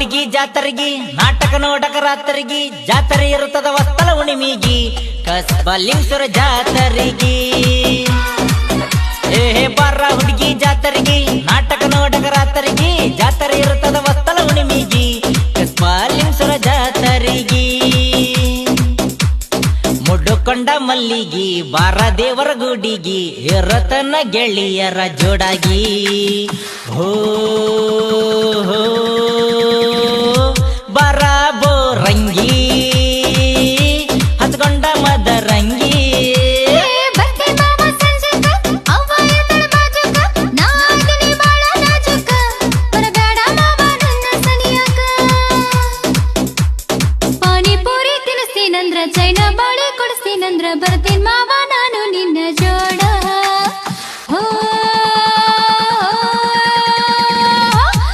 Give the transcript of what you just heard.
ಹುಡುಗಿ ಜಾತರಿಗಿ ನಾಟಕ ನೋಡಕ ರಾತ್ರಿಗಿ ಜಾತ್ರೆ ಇರುತ್ತದ ವಸ್ತಲ ಉಣಿಮಿಗಿ ಕಸ್ಬಲಿಂಗ್ಸುರ ಜಾತರಿಗಿ ಬಾರ ಹುಡುಗಿ ಜಾತರಿಗಿ ನಾಟಕ ನೋಡಕ ರಾತ್ರಿಗಿ ಜಾತ್ರೆ ಇರುತ್ತದ ವಸ್ತಲ ಉಣಿಮಿಗಿ ಕಸ್ಬಲಿಂಗ್ಸುರ ಜಾತರಿಗಿ ಮುಡ್ಡುಕೊಂಡ ಮಲ್ಲಿಗಿ ಬಾರ ದೇವರ ಗುಡಿಗಿ ಇರತನ ಗೆಳೆಯರ ಜೋಡಾಗಿ ಹೋ